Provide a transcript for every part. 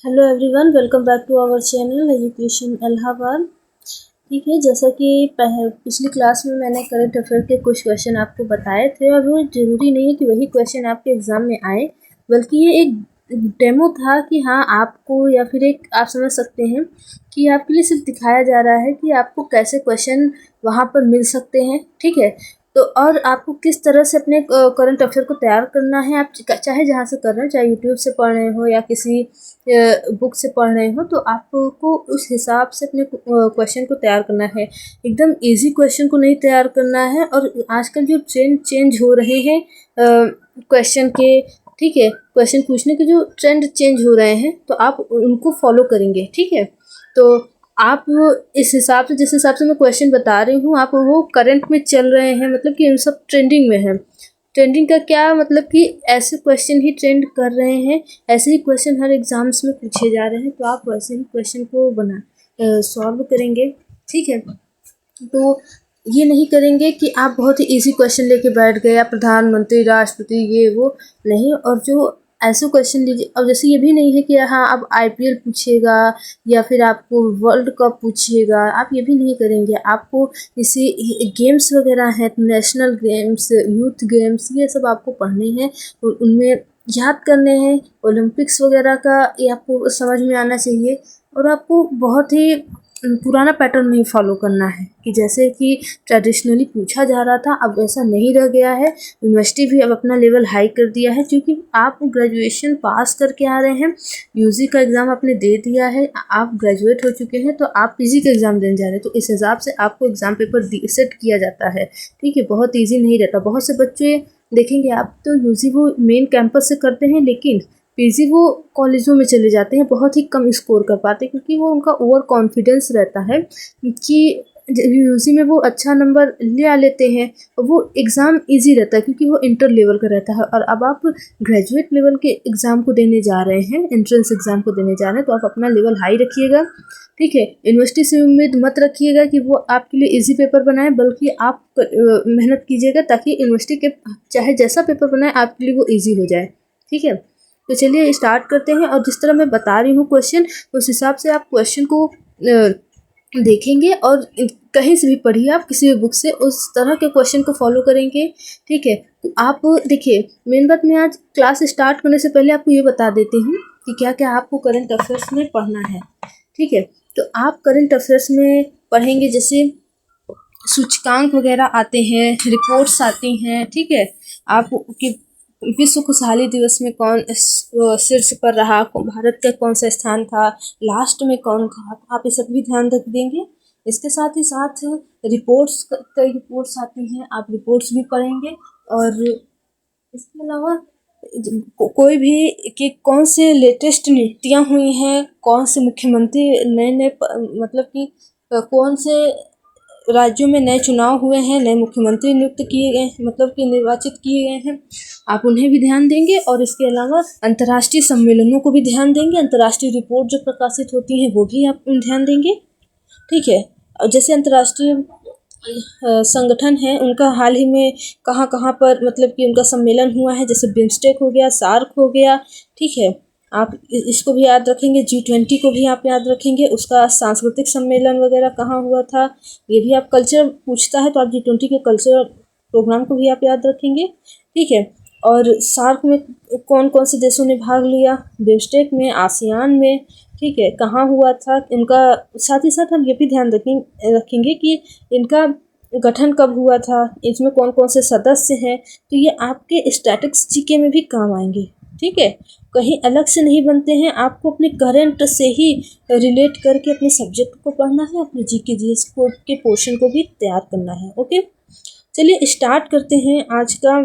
Hello everyone, welcome back to our channel education Allahabad. ठीक है, जैसा कि पिछली क्लास में मैंने करंट अफेयर के कुछ क्वेश्चन आपको बताए थे और वो ज़रूरी नहीं है कि वही क्वेश्चन आपके एग्ज़ाम में आए, बल्कि ये एक डेमो था कि हाँ आपको, या फिर एक आप समझ सकते हैं कि आपके लिए सिर्फ दिखाया जा रहा है कि आपको कैसे क्वेश्चन वहाँ पर मिल सकते हैं। ठीक है, तो और आपको किस तरह से अपने करंट अफेयर को तैयार करना है। आप चाहे जहाँ से कर रहे हैं, चाहे यूट्यूब से पढ़ रहे हो या किसी बुक से पढ़ रहे हो, तो आपको उस हिसाब से अपने क्वेश्चन को तैयार करना है। एकदम इजी क्वेश्चन को नहीं तैयार करना है। और आजकल जो ट्रेंड चेंज हो रहे हैं क्वेश्चन के, ठीक है, क्वेश्चन पूछने के जो ट्रेंड चेंज हो रहे हैं, तो आप उनको फॉलो करेंगे। ठीक है, तो आप इस हिसाब से, जिस हिसाब से मैं क्वेश्चन बता रही हूँ, आप वो करंट में चल रहे हैं, मतलब कि उन सब ट्रेंडिंग में है। ट्रेंडिंग का क्या मतलब कि ऐसे क्वेश्चन ही ट्रेंड कर रहे हैं, ऐसे ही क्वेश्चन हर एग्जाम्स में पूछे जा रहे हैं, तो आप वैसे ही क्वेश्चन को सॉल्व करेंगे। ठीक है, तो ये नहीं करेंगे कि आप बहुत ही इजी क्वेश्चन लेके बैठ गए, या प्रधानमंत्री, राष्ट्रपति, ये वो नहीं। और जो ऐसे क्वेश्चन लीजिए, अब जैसे ये भी नहीं है कि हाँ अब आईपीएल पूछेगा या फिर आपको वर्ल्ड कप पूछेगा, आप ये भी नहीं करेंगे। आपको जैसे गेम्स वगैरह हैं, नेशनल गेम्स, यूथ गेम्स, ये सब आपको पढ़ने हैं, उनमें याद करने हैं। ओलंपिक्स वगैरह का ये आपको समझ में आना चाहिए। और आपको बहुत ही पुराना पैटर्न नहीं फॉलो करना है कि जैसे कि ट्रेडिशनली पूछा जा रहा था, अब वैसा नहीं रह गया है। यूनिवर्सिटी भी अब अपना लेवल हाई कर दिया है, क्योंकि आप ग्रेजुएशन पास करके आ रहे हैं, यूजी का एग्ज़ाम आपने दे दिया है, आप ग्रेजुएट हो चुके हैं, तो आप पीजी का एग्ज़ाम देने जा रहे हैं, तो इस हिसाब से आपको एग्ज़ाम पेपर सेट किया जाता है। ठीक है, बहुत ईजी नहीं रहता। बहुत से बच्चे देखेंगे आप, तो यूजी वो मेन कैंपस से करते हैं, लेकिन पीजी वो कॉलेजों में चले जाते हैं, बहुत ही कम स्कोर कर पाते, क्योंकि वो उनका ओवर कॉन्फिडेंस रहता है कि यूजी में वो अच्छा नंबर ले आ लेते हैं। वो एग्ज़ाम इजी रहता है क्योंकि वो इंटर लेवल का रहता है। और अब आप ग्रेजुएट लेवल के एग्ज़ाम को देने जा रहे हैं, एंट्रेंस एग्ज़ाम को देने जा रहे हैं, तो आप अपना लेवल हाई रखिएगा। ठीक है, यूनिवर्सिटी से उम्मीद मत रखिएगा कि वो आपके लिए इजी पेपर बनाए, बल्कि आप मेहनत कीजिएगा ताकि यूनिवर्सिटी के चाहे जैसा पेपर बनाए आपके लिए वो ईजी हो जाए। ठीक है, तो चलिए स्टार्ट करते हैं। और जिस तरह मैं बता रही हूँ क्वेश्चन, उस हिसाब से आप क्वेश्चन को देखेंगे और कहीं से भी पढ़िए, आप किसी भी बुक से उस तरह के क्वेश्चन को फॉलो करेंगे। ठीक है, तो आप देखिए, मेन बात मैं आज क्लास स्टार्ट करने से पहले आपको ये बता देती हूँ कि क्या क्या आपको करंट अफेयर्स में पढ़ना है। ठीक है, तो आप करंट अफेयर्स में पढ़ेंगे, जैसे सूचकांक वगैरह आते हैं, रिपोर्ट्स आती हैं। ठीक है, आप कि विश्व खुशहाली दिवस में कौन शीर्ष पर रहा, भारत का कौन सा स्थान था, लास्ट में कौन था, आप ये सब भी ध्यान रख देंगे। इसके साथ ही साथ रिपोर्ट्स, कई रिपोर्ट्स आती हैं, आप रिपोर्ट्स भी पढ़ेंगे। और इसके अलावा कोई भी कि कौन से लेटेस्ट नियुक्तियाँ हुई हैं, कौन से मुख्यमंत्री नए नए मतलब कि कौन से राज्यों में नए चुनाव हुए हैं, नए मुख्यमंत्री नियुक्त किए गए हैं, मतलब कि निर्वाचित किए गए हैं, आप उन्हें भी ध्यान देंगे। और इसके अलावा अंतर्राष्ट्रीय सम्मेलनों को भी ध्यान देंगे, अंतर्राष्ट्रीय रिपोर्ट जो प्रकाशित होती हैं वो भी आप ध्यान देंगे। ठीक है, और जैसे अंतर्राष्ट्रीय संगठन है, उनका हाल ही में कहाँ कहाँ पर मतलब कि उनका सम्मेलन हुआ है, जैसे बिम्स्टेक हो गया, सार्क हो गया। ठीक है, आप इसको भी याद रखेंगे, G20 को भी आप याद रखेंगे, उसका सांस्कृतिक सम्मेलन वगैरह कहाँ हुआ था, ये भी आप कल्चर पूछता है तो आप G20 के कल्चर प्रोग्राम को भी आप याद रखेंगे। ठीक है, और सार्क में कौन कौन से देशों ने भाग लिया, बिम्स्टेक में, आसियान में, ठीक है, कहाँ हुआ था इनका। साथ ही साथ हम ये भी ध्यान रखेंगे कि इनका गठन कब हुआ था, इसमें कौन कौन से सदस्य हैं, तो ये आपके स्टैटिक्स जीके में भी काम आएंगे। ठीक है, कहीं अलग से नहीं बनते हैं, आपको अपने करंट से ही रिलेट करके अपने सब्जेक्ट को पढ़ना है, अपने जीके जीएस को के पोर्शन को भी तैयार करना है। ओके, चलिए स्टार्ट करते हैं आज का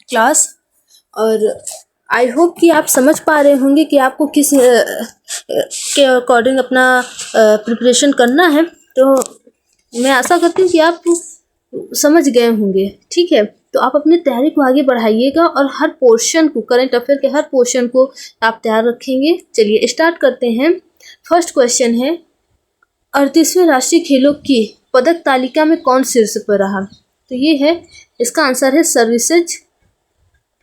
क्लास। और आई होप कि आप समझ पा रहे होंगे कि आपको किस के अकॉर्डिंग अपना प्रिपरेशन करना है। तो मैं आशा करती हूँ कि आप समझ गए होंगे। ठीक है, तो आप अपनी तैयारी को आगे बढ़ाइएगा और हर पोर्शन को, करंट अफेयर के हर पोर्शन को आप तैयार रखेंगे। चलिए स्टार्ट करते हैं। फर्स्ट क्वेश्चन है, 38वें राष्ट्रीय खेलों की पदक तालिका में कौन शीर्ष पर रहा। तो ये है, इसका आंसर है सर्विसेज।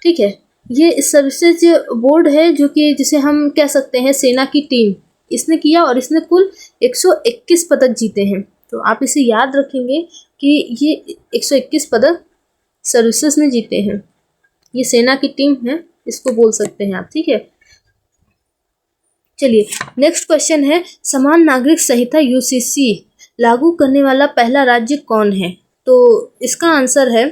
ठीक है, ये सर्विसेज बोर्ड है जो कि जिसे हम कह सकते हैं सेना की टीम, इसने किया और इसने कुल 121 पदक जीते हैं। तो आप इसे याद रखेंगे कि ये 121 पदक सर्विसेज ने जीते हैं। ये सेना की टीम है, इसको बोल सकते हैं आप, ठीक है। चलिए नेक्स्ट क्वेश्चन है, समान नागरिक संहिता यूसीसी लागू करने वाला पहला राज्य कौन है? तो इसका आंसर है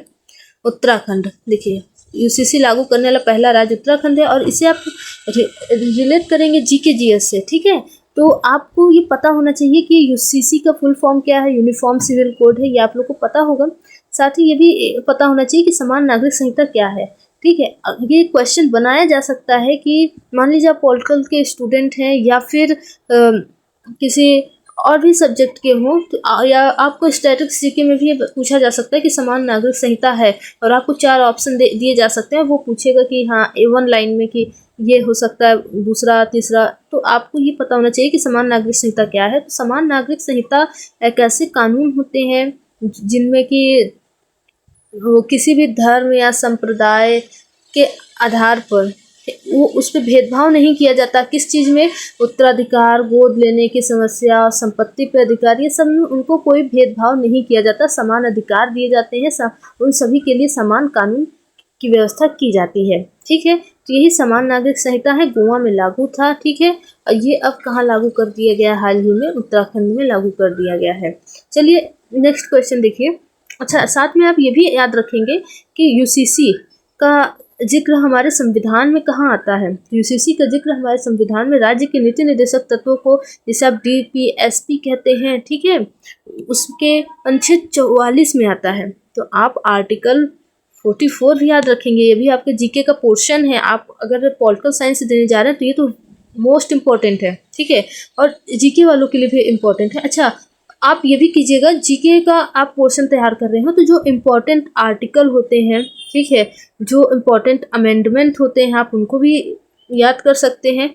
उत्तराखंड। देखिए यूसीसी लागू करने वाला पहला राज्य उत्तराखंड है और इसे आप रिलेट करेंगे जीके जीएस से, ठीक है। तो आपको ये पता होना चाहिए कि यूसीसी का फुल फॉर्म क्या है, यूनिफॉर्म सिविल कोड है, ये आप लोग को पता होगा। साथ ही ये भी पता होना चाहिए कि समान नागरिक संहिता क्या है, ठीक है। ये क्वेश्चन बनाया जा सकता है कि मान लीजिए आप पॉलिटिकल के स्टूडेंट हैं या फिर किसी और भी सब्जेक्ट के हों, तो या आपको स्टैटिक्स जीके में भी पूछा जा सकता है कि समान नागरिक संहिता है और आपको 4 ऑप्शन दिए जा सकते हैं। वो पूछेगा कि हाँ A1 लाइन में कि ये हो सकता है, दूसरा तीसरा, तो आपको ये पता होना चाहिए कि समान नागरिक संहिता क्या है। तो समान नागरिक संहिता एक ऐसे कानून होते हैं जिनमें कि वो किसी भी धर्म या संप्रदाय के आधार पर वो उस पर भेदभाव नहीं किया जाता। किस चीज़ में? उत्तराधिकार, गोद लेने की समस्या, संपत्ति पे अधिकार, ये सब में उनको कोई भेदभाव नहीं किया जाता, समान अधिकार दिए जाते हैं, उन सभी के लिए समान कानून की व्यवस्था की जाती है, ठीक है। तो यही समान नागरिक संहिता है, गोवा में लागू था, ठीक है। और ये अब कहाँ लागू कर दिया गया? हाल ही में उत्तराखंड में लागू कर दिया गया है। चलिए नेक्स्ट क्वेश्चन देखिए। अच्छा, साथ में आप ये भी याद रखेंगे कि यूसीसी का जिक्र हमारे संविधान में कहाँ आता है? यूसीसी का जिक्र हमारे संविधान में राज्य के नीति निर्देशक तत्वों को, जिसे आप डीपीएसपी कहते हैं, ठीक है, उसके अनुच्छेद 44 में आता है। तो आप आर्टिकल 44 भी याद रखेंगे, ये भी आपके जीके का पोर्शन है। आप अगर पॉलिटिकल साइंस देने जा रहे हैं तो ये तो मोस्ट इम्पॉर्टेंट है, ठीक है, और जीके वालों के लिए भी इम्पॉर्टेंट है। अच्छा, आप ये भी कीजिएगा, जीके का आप पोर्शन तैयार कर रहे हो तो जो इम्पोर्टेंट आर्टिकल होते हैं, ठीक है, जो इम्पोर्टेंट अमेंडमेंट होते हैं, आप उनको भी याद कर सकते हैं।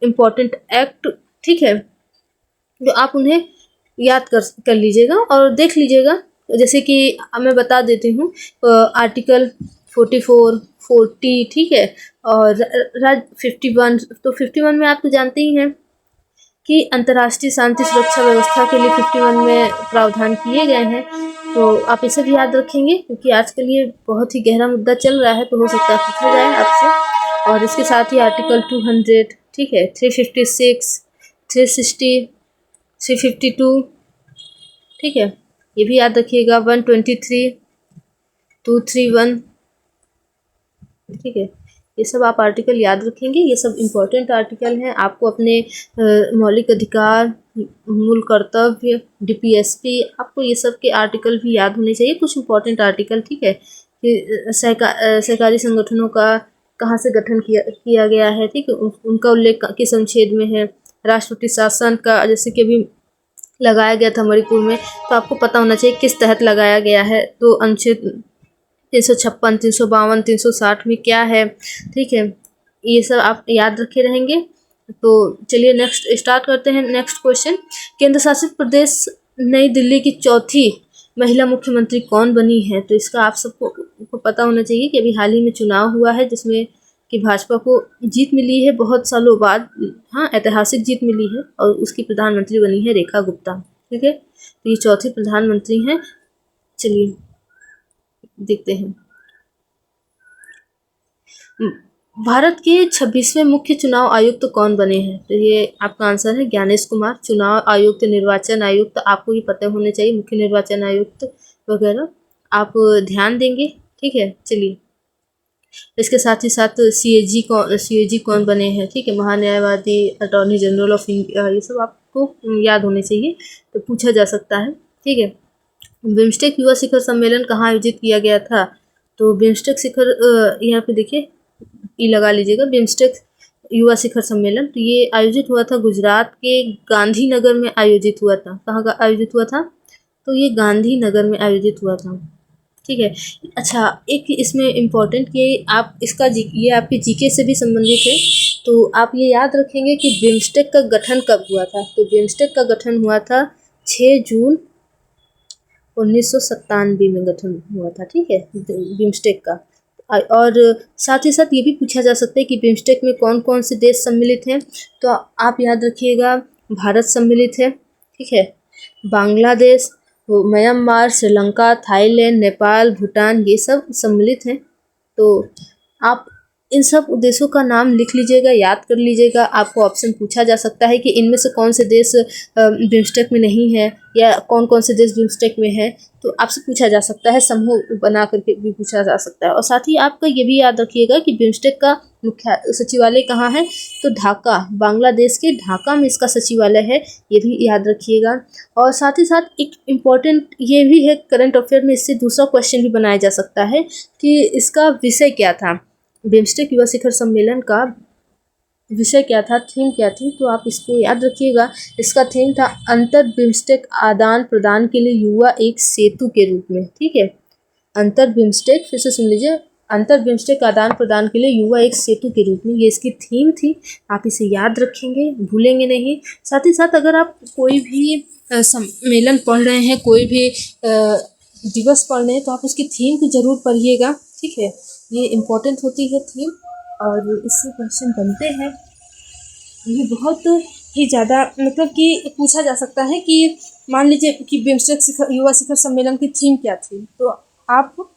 इम्पोर्टेंट एक्ट, ठीक है, जो आप उन्हें याद कर लीजिएगा और देख लीजिएगा। जैसे कि मैं बता देती हूँ, आर्टिकल 44, 40, ठीक है, और 51। तो 51 में आप तो जानते ही हैं कि अंतर्राष्ट्रीय शांति सुरक्षा व्यवस्था के लिए 51 में प्रावधान किए गए हैं। तो आप इसे भी याद रखेंगे क्योंकि आजकल ये बहुत ही गहरा मुद्दा चल रहा है, तो हो सकता है पूछा जाए आपसे। और इसके साथ ही आर्टिकल 200, ठीक है, 356, 360, 352, ठीक है, ये भी याद रखिएगा। 123, 231, ठीक है, ये सब आप आर्टिकल याद रखेंगे। ये सब इम्पोर्टेंट आर्टिकल हैं। आपको अपने मौलिक अधिकार, मूल कर्तव्य, डीपीएसपी, आपको ये सब के आर्टिकल भी याद होने चाहिए, कुछ इम्पोर्टेंट आर्टिकल, ठीक है। कि सहकारी संगठनों का कहाँ से गठन किया गया है, ठीक है, उनका उल्लेख किस अनुच्छेद में है। राष्ट्रपति शासन का जैसे कि अभी लगाया गया था मणिपुर में, तो आपको पता होना चाहिए किस तहत लगाया गया है। तो अनुच्छेद 356, 352, 360 में क्या है, ठीक है, ये सब आप याद रखे रहेंगे। तो चलिए नेक्स्ट स्टार्ट करते हैं। नेक्स्ट क्वेश्चन, केंद्र शासित प्रदेश नई दिल्ली की चौथी महिला मुख्यमंत्री कौन बनी है? तो इसका आप सबको पता होना चाहिए कि अभी हाल ही में चुनाव हुआ है जिसमें कि भाजपा को जीत मिली है बहुत सालों बाद, हाँ, ऐतिहासिक जीत मिली है, और उसकी प्रधानमंत्री बनी है रेखा गुप्ता, ठीक है। तो ये चौथी प्रधानमंत्री हैं। चलिए देखते हैं। भारत के 26वें मुख्य चुनाव आयुक्त तो कौन बने हैं? तो ये आपका आंसर है ज्ञानेश कुमार। चुनाव आयुक्त, निर्वाचन आयुक्त, आपको ये पता होने चाहिए, मुख्य निर्वाचन आयुक्त वगैरह आप ध्यान देंगे, ठीक है। चलिए इसके साथ ही साथ सीएजी कौन बने हैं, ठीक है, महान्यायवादी, अटॉर्नी जनरल ऑफ इंडिया, ये सब आपको याद होने चाहिए, तो पूछा जा सकता है, ठीक है। बिम्स्टेक युवा शिखर सम्मेलन कहाँ आयोजित किया गया था? तो बिम्स्टेक शिखर, यहाँ पे देखिए ई लगा लीजिएगा, बिम्स्टेक युवा शिखर सम्मेलन, तो ये आयोजित हुआ था गुजरात के गांधीनगर में आयोजित हुआ था। कहाँ आयोजित हुआ था? तो ये गांधीनगर में आयोजित हुआ था, ठीक है। अच्छा, एक इसमें इम्पोर्टेंट कि आप इसका ये आपके जीके से भी संबंधित है, तो आप ये याद रखेंगे कि बिम्स्टेक का गठन कब हुआ था? तो बिम्स्टेक का गठन हुआ था 6 जून 1997 में गठन हुआ था, ठीक है, बिम्स्टेक का। और साथ ही साथ ये भी पूछा जा सकता है कि बिम्स्टेक में कौन कौन से देश सम्मिलित हैं। तो आप याद रखिएगा, भारत सम्मिलित है, ठीक है, बांग्लादेश, म्यांमार, श्रीलंका, थाईलैंड, नेपाल, भूटान, ये सब सम्मिलित हैं। तो आप इन सब देशों का नाम लिख लीजिएगा, याद कर लीजिएगा। आपको ऑप्शन पूछा जा सकता है कि इनमें से कौन से देश बिम्स्टेक में नहीं है, या कौन कौन से देश बिम्स्टेक में है। तो आपसे पूछा जा सकता है, समूह बना करके भी पूछा जा सकता है। और साथ ही आपका ये भी याद रखिएगा कि बिम्स्टेक का मुख्य सचिवालय कहाँ है, तो ढाका, बांग्लादेश के ढाका में इसका सचिवालय है, ये भी याद रखिएगा। और साथ ही साथ एक इम्पॉर्टेंट ये भी है करंट अफेयर में, इससे दूसरा क्वेश्चन भी बनाया जा सकता है कि इसका विषय क्या था, बिम्स्टेक युवा शिखर सम्मेलन का विषय क्या था, थीम क्या थी। तो आप इसको याद रखिएगा, इसका थीम था अंतर बिम्स्टेक आदान प्रदान के लिए युवा एक सेतु के रूप में, ठीक है, अंतर बिम्स्टेक, फिर से सुन लीजिए, अंतर बिम्स्टेक आदान प्रदान के लिए युवा एक सेतु के रूप में, ये इसकी थीम थी। आप इसे याद रखेंगे, भूलेंगे नहीं। साथ ही साथ अगर आप कोई भी सम्मेलन पढ़ रहे हैं, कोई भी दिवस पढ़ रहे हैं, तो आप उसकी थीम को जरूर पढ़िएगा, ठीक है, ये इम्पोर्टेंट होती है थीम, और इससे क्वेश्चन बनते हैं। ये बहुत ही ज़्यादा मतलब कि पूछा जा सकता है कि मान लीजिए कि बिम्स्टेक युवा शिखर सम्मेलन की थीम क्या थी, तो आपको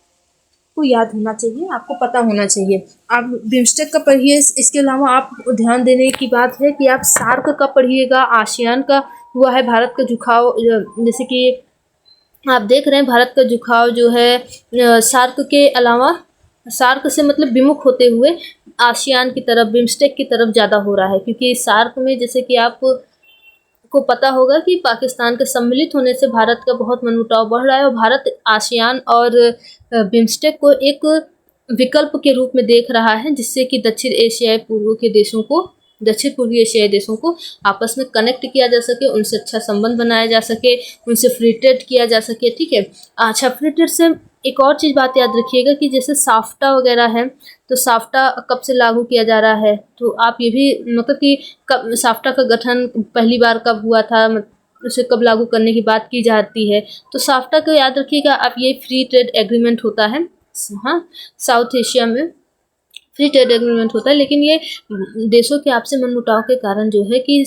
याद होना चाहिए, आपको पता होना चाहिए। आप बिम्स्टेक का पढ़िए, इसके अलावा आप ध्यान देने की बात है कि आप सार्क का पढ़िएगा, आसियान का हुआ है भारत का झुकाव, जैसे कि आप देख रहे हैं भारत का झुकाव जो है सार्क के अलावा, सार्क से मतलब विमुख होते हुए आसियान की तरफ, बिम्स्टेक की तरफ ज़्यादा हो रहा है, क्योंकि सार्क में जैसे कि आपको पता होगा कि पाकिस्तान के सम्मिलित होने से भारत का बहुत मनमुटाव बढ़ रहा है, और भारत आसियान और बिम्स्टेक को एक विकल्प के रूप में देख रहा है, जिससे कि दक्षिण पूर्वी एशियाई देशों को आपस में कनेक्ट किया जा सके, उनसे अच्छा संबंध बनाया जा सके, उनसे फ्री ट्रेड किया जा सके, ठीक है। अच्छा, फ्री ट्रेड से एक और चीज़ बात याद रखिएगा कि जैसे साफ्टा वगैरह है, तो साफ्टा कब से लागू किया जा रहा है, तो आप ये भी मतलब कि कब साफ्टा का गठन पहली बार कब हुआ था, उसे कब लागू करने की बात की जाती है। तो साफ्टा को याद रखिएगा आप, ये फ्री ट्रेड एग्रीमेंट होता है, हाँ, साउथ एशिया में फ्री ट्रेड एग्रीमेंट होता है, लेकिन ये देशों के आपसी मनमुटाव के कारण जो है कि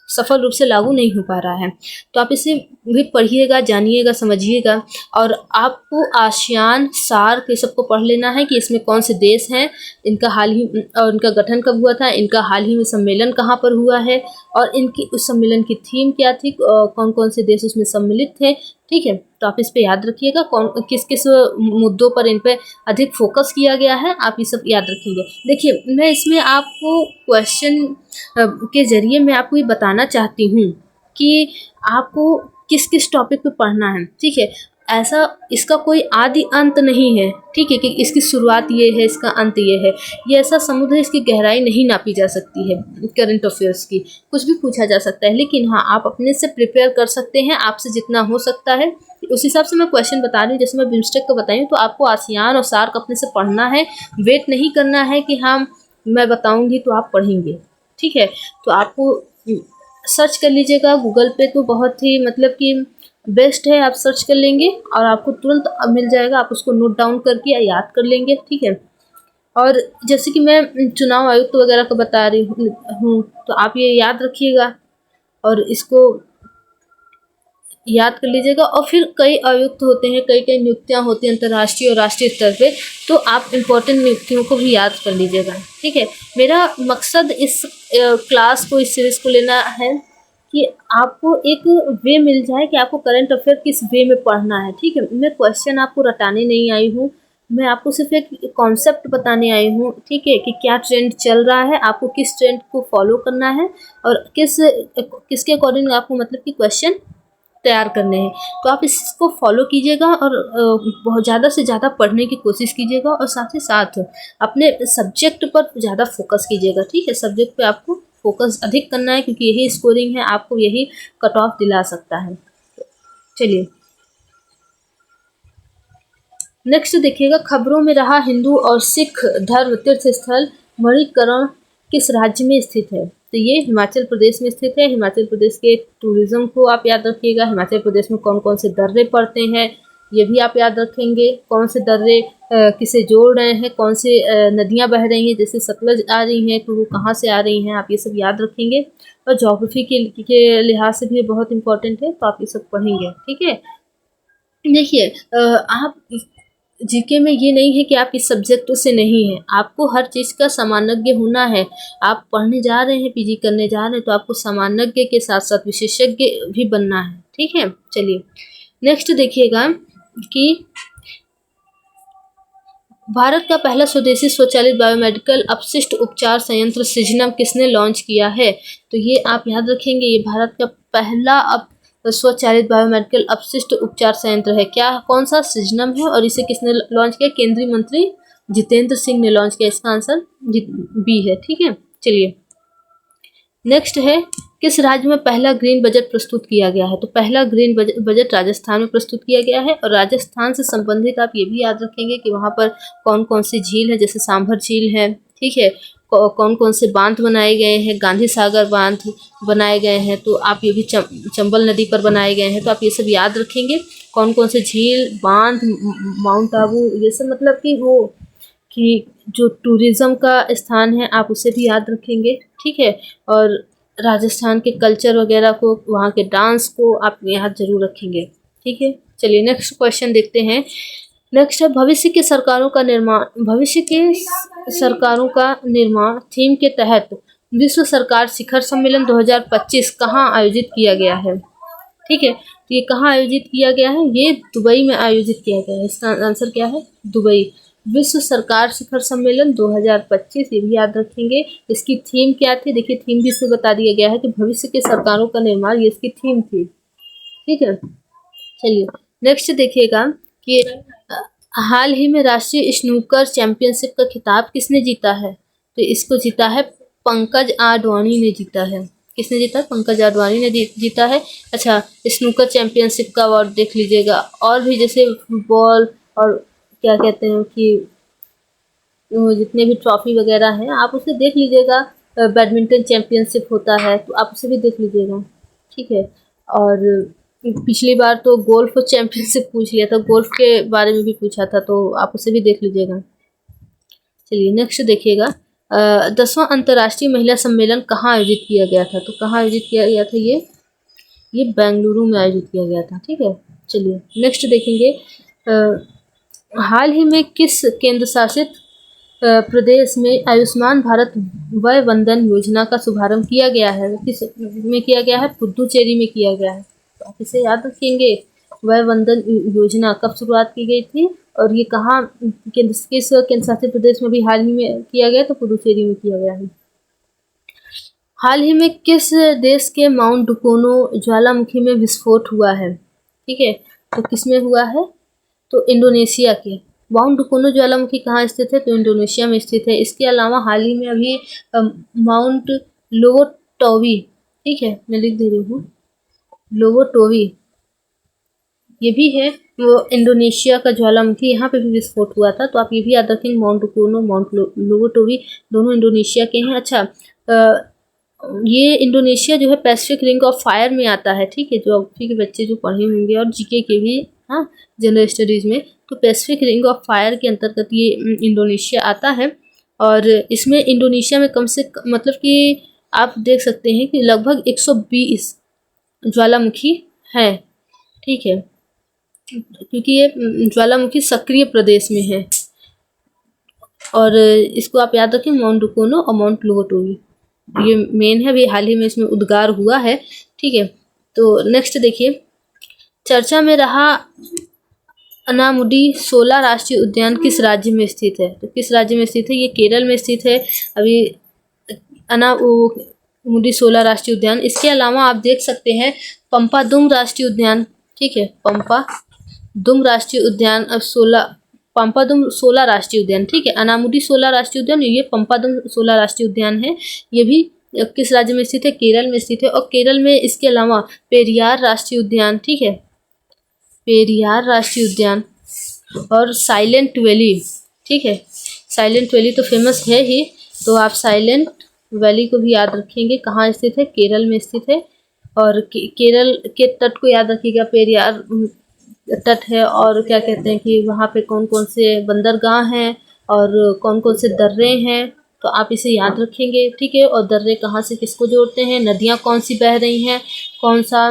सफल रूप से लागू नहीं हो पा रहा है। तो आप इसे भी पढ़िएगा, जानिएगा, समझिएगा। और आपको आसियान, सार्क, ये सबको पढ़ लेना है कि इसमें कौन से देश हैं, इनका हाल ही और इनका गठन कब हुआ था, इनका हाल ही में सम्मेलन कहाँ पर हुआ है, और इनकी उस सम्मेलन की थीम क्या थी, कौन कौन से देश उसमें सम्मिलित थे, ठीक है। तो आप इस पे याद रखिएगा कौन किस किस मुद्दों पर इन पे अधिक फोकस किया गया है, आप ये सब याद रखेंगे। देखिए, मैं इसमें आपको क्वेश्चन के ज़रिए मैं आपको ये बताना चाहती हूँ कि आपको किस किस टॉपिक पे पढ़ना है, ठीक है। ऐसा इसका कोई आदि अंत नहीं है, ठीक है, कि इसकी शुरुआत ये है, इसका अंत ये है। ये ऐसा समुद्र है, इसकी गहराई नहीं नापी जा सकती है करंट अफेयर्स की, कुछ भी पूछा जा सकता है। लेकिन हाँ, आप अपने से प्रिपेयर कर सकते हैं, आपसे जितना हो सकता है उस हिसाब से मैं क्वेश्चन बता रही हूँ। जैसे मैं बिम्स्टेक को बताई हूँ, तो आपको आसियान और सार्क अपने से पढ़ना है, वेट नहीं करना है कि हाँ मैं बताऊँगी तो आप पढ़ेंगे, ठीक है। तो आपको सर्च कर लीजिएगा गूगल पे, तो बहुत ही मतलब कि बेस्ट है, आप सर्च कर लेंगे और आपको तुरंत मिल जाएगा, आप उसको नोट डाउन करके या याद कर लेंगे, ठीक है। और जैसे कि मैं चुनाव आयुक्त वगैरह को बता रही हूँ, तो आप ये याद रखिएगा और इसको याद कर लीजिएगा। और फिर कई आयुक्त होते हैं, कई कई नियुक्तियाँ होती हैं अंतर्राष्ट्रीय और राष्ट्रीय स्तर पे, तो आप इम्पोर्टेंट नियुक्तियों को भी याद कर लीजिएगा, ठीक है। मेरा मकसद इस क्लास को, इस सीरीज़ को लेना है कि आपको एक वे मिल जाए कि आपको करंट अफेयर किस वे में पढ़ना है, ठीक है। मैं क्वेश्चन आपको रटाने नहीं आई हूँ, मैं आपको सिर्फ एक कॉन्सेप्ट बताने आई हूँ, ठीक है, कि क्या ट्रेंड चल रहा है, आपको किस ट्रेंड को फॉलो करना है और किसके अकॉर्डिंग आपको मतलब कि क्वेश्चन तैयार करने हैं। तो आप इसको फॉलो कीजिएगा और बहुत ज़्यादा से ज़्यादा पढ़ने की कोशिश कीजिएगा, और साथ ही साथ अपने सब्जेक्ट पर ज़्यादा फोकस कीजिएगा, ठीक है। सब्जेक्ट पे आपको फोकस अधिक करना है, क्योंकि यही स्कोरिंग है, आपको यही कट ऑफ दिला सकता है। चलिए नेक्स्ट देखिएगा, खबरों में रहा हिंदू और सिख धर्म तीर्थ स्थल मणिकरण किस राज्य में स्थित है, तो ये हिमाचल प्रदेश में स्थित है। हिमाचल प्रदेश के टूरिज्म को आप याद रखिएगा, हिमाचल प्रदेश में कौन कौन से दर्रे पड़ते हैं, ये भी आप याद रखेंगे। कौन से दर्रे किसे जोड़ रहे हैं, कौन से नदियाँ बह रही हैं, जैसे सतलज आ रही हैं तो वो कहाँ से आ रही हैं, आप ये सब याद रखेंगे। और ज्योग्राफी के लिहाज से भी बहुत इंपॉर्टेंट है, तो आप ये सब पढ़ेंगे, ठीक है। देखिए आप जीके में ये नहीं है कि आप इस सब्जेक्ट से नहीं हैं, आपको हर चीज़ का सामान्यज्ञ होना है। आप पढ़ने जा रहे हैं, पीजी करने जा रहे हैं, तो आपको सामान्यज्ञ के साथ साथ विशेषज्ञ भी बनना है, ठीक है। चलिए नेक्स्ट देखिएगा कि भारत का पहला स्वदेशी स्वचालित बायोमेडिकल अपशिष्ट उपचार संयंत्र सिजनम किसने लॉन्च किया है? तो ये आप याद रखेंगे, ये भारत का पहला स्वचालित बायोमेडिकल अपशिष्ट उपचार संयंत्र है। क्या कौन सा? सिजनम है। और इसे किसने लॉन्च किया? केंद्रीय मंत्री जितेंद्र सिंह ने लॉन्च किया। इसका आंसर बी है, ठीक है। चलिए नेक्स्ट है, किस राज्य में पहला ग्रीन बजट प्रस्तुत किया गया है? तो पहला ग्रीन बजट राजस्थान में प्रस्तुत किया गया है। और राजस्थान से संबंधित आप ये भी याद रखेंगे कि वहाँ पर कौन कौन सी झील है, जैसे सांभर झील है, ठीक है। कौन कौन से बांध बनाए गए हैं, गांधी सागर बांध बनाए गए हैं, तो आप ये भी चंबल नदी पर बनाए गए हैं, तो आप ये सब याद रखेंगे। कौन कौन से झील, बांध, माउंट आबू, ये सब मतलब कि वो कि जो टूरिज़्म का स्थान है, आप उसे भी याद रखेंगे, ठीक है। और राजस्थान के कल्चर वगैरह को, वहाँ के डांस को आप याद जरूर रखेंगे, ठीक है। चलिए नेक्स्ट क्वेश्चन देखते हैं। नेक्स्ट है, भविष्य के सरकारों का निर्माण थीम के तहत विश्व सरकार शिखर सम्मेलन 2025 कहाँ आयोजित किया गया है? ठीक है, तो ये कहाँ आयोजित किया गया है? ये दुबई में आयोजित किया गया है। इसका आंसर क्या है? दुबई। विश्व सरकार शिखर सम्मेलन 2025, ये भी याद रखेंगे। इसकी थीम क्या थी? देखिए थीम भी इसमें बता दिया गया है कि भविष्य के सरकारों का निर्माण, ये इसकी थीम थी, ठीक है। चलिए नेक्स्ट देखिएगा कि हाल ही में राष्ट्रीय स्नूकर चैंपियनशिप का खिताब किसने जीता है? तो इसको जीता है पंकज आडवाणी ने जीता है। किसने जीता? पंकज आडवाणी ने जीता है। अच्छा, स्नूकर चैंपियनशिप का अवार्ड देख लीजिएगा। और भी जैसे फुटबॉल और क्या कहते हैं कि जितने भी ट्रॉफी वगैरह हैं, आप उसे देख लीजिएगा। बैडमिंटन चैंपियनशिप होता है, तो आप उसे भी देख लीजिएगा, ठीक है। और पिछली बार तो गोल्फ चैंपियनशिप पूछ लिया था, गोल्फ के बारे में भी पूछा था, तो आप उसे भी देख लीजिएगा। चलिए नेक्स्ट देखिएगा, 10वां अंतर्राष्ट्रीय महिला सम्मेलन कहाँ आयोजित किया गया था? तो कहाँ आयोजित किया गया था? ये बेंगलुरु में आयोजित किया गया था, ठीक है। चलिए नेक्स्ट देखेंगे, हाल ही में किस केंद्र शासित प्रदेश में आयुष्मान भारत वय वंदन योजना का शुभारंभ किया गया है? किस में किया गया है? पुदुचेरी में किया गया है। तो आप इसे याद रखेंगे, वय वंदन योजना कब शुरुआत की गई थी और ये कहाँ किस केंद्र शासित प्रदेश में भी हाल ही में किया गया? तो पुदुचेरी में किया गया है। हाल ही में किस देश के माउंट डुकोनो ज्वालामुखी में विस्फोट हुआ है? ठीक है, तो किसमें हुआ है? तो इंडोनेशिया के माउंट डुकोनो ज्वालामुखी कहाँ स्थित है? तो इंडोनेशिया में स्थित है। इसके अलावा हाल ही में अभी माउंट लोवोटोवी, ठीक है मैं लिख दे रही हूँ, लोवोटोवी ये भी है, वो इंडोनेशिया का ज्वालामुखी, यहाँ पे भी विस्फोट हुआ था। तो आप ये भी याद रखेंगे, माउंट डुकोनो, माउंट लोवोटोवी दोनों इंडोनेशिया के हैं। अच्छा, ये इंडोनेशिया जो है पैसिफिक रिंग ऑफ फायर में आता है, ठीक है। ज्योग्राफी के बच्चे जो पढ़े होंगे और जीके के भी, हाँ, जनरल स्टडीज़ में, तो पैसिफिक रिंग ऑफ फायर के अंतर्गत ये इंडोनेशिया आता है। और इसमें इंडोनेशिया में कम से मतलब कि आप देख सकते हैं कि लगभग 120 ज्वालामुखी हैं, ठीक है, क्योंकि ये ज्वालामुखी सक्रिय प्रदेश में है। और इसको आप याद रखें, माउंट डुकोनो और माउंट लोवोटोवी ये मेन है, अभी हाल ही में इसमें उद्गार हुआ है, ठीक है। तो नेक्स्ट देखिए, चर्चा में रहा अनामुडी 16 राष्ट्रीय उद्यान किस राज्य में स्थित है? तो किस राज्य में स्थित है? ये केरल में स्थित है। अभी अनामुडी 16 राष्ट्रीय उद्यान। इसके अलावा आप देख सकते हैं पंपादुम राष्ट्रीय उद्यान, ठीक है, पंपादुम राष्ट्रीय उद्यान, अब पंपादुम 16 राष्ट्रीय उद्यान, ठीक है। अनामुडी 16 राष्ट्रीय उद्यान, ये पंपादुम 16 राष्ट्रीय उद्यान है। ये भी किस राज्य में स्थित है? केरल में स्थित है। और केरल में इसके अलावा पेरियार राष्ट्रीय उद्यान, ठीक है, पेरियार राष्ट्रीय उद्यान और साइलेंट वैली, ठीक है। साइलेंट वैली तो फेमस है ही, तो आप साइलेंट वैली को भी याद रखेंगे। कहाँ स्थित है? केरल में स्थित है। और केरल के तट को याद रखिएगा, पेरियार तट है और क्या कहते हैं कि वहाँ पे कौन कौन से बंदरगाह हैं और कौन कौन से दर्रे हैं, तो आप इसे याद रखेंगे, ठीक है। और दर्रे कहाँ से किसको जोड़ते हैं, नदियाँ कौन सी बह रही हैं, कौन सा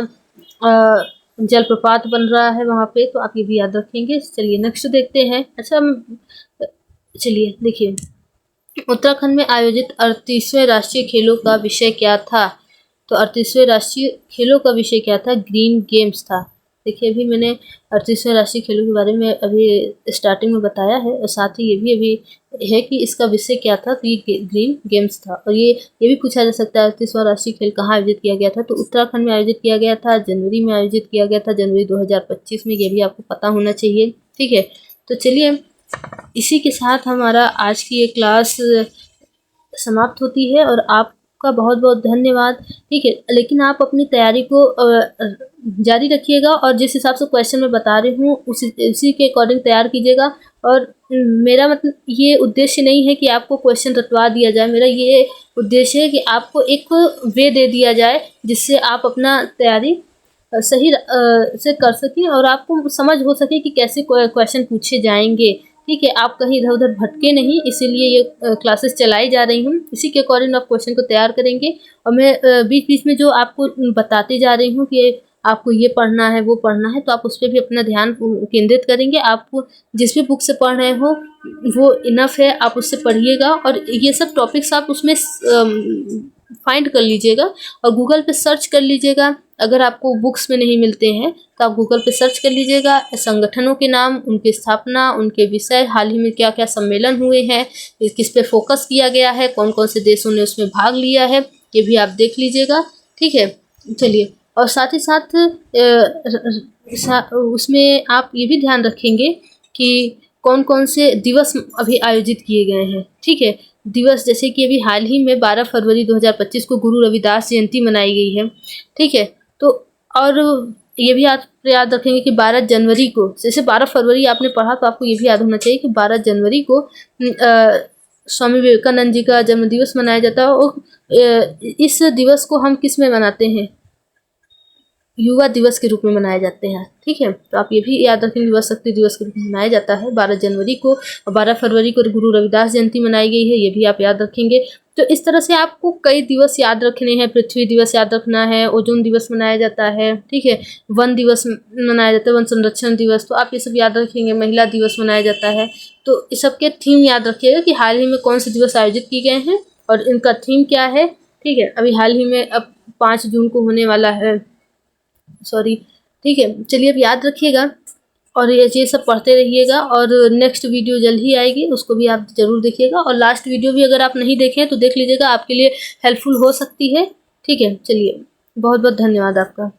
जलप्रपात बन रहा है वहाँ पे, तो आप ये भी याद रखेंगे। चलिए नेक्स्ट देखते हैं। अच्छा चलिए देखिए, उत्तराखंड में आयोजित 38वें राष्ट्रीय खेलों का विषय क्या था? तो 38वें राष्ट्रीय खेलों का विषय क्या था? ग्रीन गेम्स था। देखिए अभी मैंने 38वें राष्ट्रीय खेलों के बारे में अभी स्टार्टिंग में बताया है, और साथ ही ये भी अभी है कि इसका विषय क्या था, तो ये ग्रीन गेम्स था। और ये भी पूछा जा सकता है 38वां राष्ट्रीय खेल कहाँ आयोजित किया गया था? तो उत्तराखंड में आयोजित किया गया था, जनवरी में आयोजित किया गया था, जनवरी 2025 में। ये भी आपको पता होना चाहिए, ठीक है। तो चलिए इसी के साथ हमारा आज की ये क्लास समाप्त होती है, और आपका बहुत बहुत धन्यवाद, ठीक है। लेकिन आप अपनी तैयारी को जारी रखिएगा, और जिस हिसाब से क्वेश्चन मैं बता रही हूँ उसी के अकॉर्डिंग तैयार कीजिएगा। और मेरा मतलब ये उद्देश्य नहीं है कि आपको क्वेश्चन रटवा दिया जाए, मेरा ये उद्देश्य है कि आपको एक वे दे दिया जाए जिससे आप अपना तैयारी सही से कर सकें, और आपको समझ हो सके कि कैसे क्वेश्चन पूछे जाएंगे, ठीक है। आप कहीं इधर उधर भटके नहीं, इसीलिए ये क्लासेस चलाई जा रही हूँ। इसी के अकॉर्डिंग आप क्वेश्चन को तैयार करेंगे, और मैं बीच बीच में जो आपको बताती जा रही हूँ कि आपको ये पढ़ना है वो पढ़ना है, तो आप उस पर भी अपना ध्यान केंद्रित करेंगे। आप जिस भी बुक से पढ़ रहे हो वो इनफ है, आप उससे पढ़िएगा, और ये सब टॉपिक्स आप उसमें फाइंड कर लीजिएगा और गूगल पे सर्च कर लीजिएगा। अगर आपको बुक्स में नहीं मिलते हैं तो आप गूगल पे सर्च कर लीजिएगा संगठनों के नाम, उनकी स्थापना, उनके विषय, हाल ही में क्या क्या सम्मेलन हुए हैं, किस पे फोकस किया गया है, कौन कौन से देशों ने उसमें भाग लिया है, ये भी आप देख लीजिएगा, ठीक है। चलिए, और साथ ही साथ उसमें आप ये भी ध्यान रखेंगे कि कौन कौन से दिवस अभी आयोजित किए गए हैं, ठीक है। दिवस जैसे कि अभी हाल ही में 12 फरवरी 2025 को गुरु रविदास जयंती मनाई गई है, ठीक है। तो और ये भी आप याद रखेंगे कि 12 जनवरी को, जैसे 12 फरवरी आपने पढ़ा तो आपको ये भी याद होना चाहिए कि 12 जनवरी को स्वामी विवेकानंद जी का जन्म दिवस मनाया जाता है। और इस दिवस को हम किस में मनाते हैं? युवा दिवस के रूप में मनाए जाते हैं, ठीक है। तो आप ये भी याद रखें, युवा शक्ति दिवस के रूप में मनाया जाता है 12 जनवरी को, और 12 फरवरी को गुरु रविदास जयंती मनाई गई है, ये भी आप याद रखेंगे। तो इस तरह से आपको कई दिवस याद रखने हैं। पृथ्वी दिवस याद रखना है, ओजोन दिवस मनाया जाता है, ठीक है, वन दिवस मनाया जाता है, वन संरक्षण दिवस, तो आप ये सब याद रखेंगे। महिला दिवस मनाया जाता है। तो इस सब के थीम याद रखिएगा कि हाल ही में कौन से दिवस आयोजित किए गए हैं और इनका थीम क्या है, ठीक है। अभी हाल ही में अब 5 जून को होने वाला है, सॉरी, ठीक है। चलिए अब याद रखिएगा, और ये सब पढ़ते रहिएगा, और नेक्स्ट वीडियो जल्द ही आएगी, उसको भी आप ज़रूर देखिएगा। और लास्ट वीडियो भी अगर आप नहीं देखें तो देख लीजिएगा, आपके लिए हेल्पफुल हो सकती है, ठीक है। चलिए बहुत बहुत धन्यवाद आपका।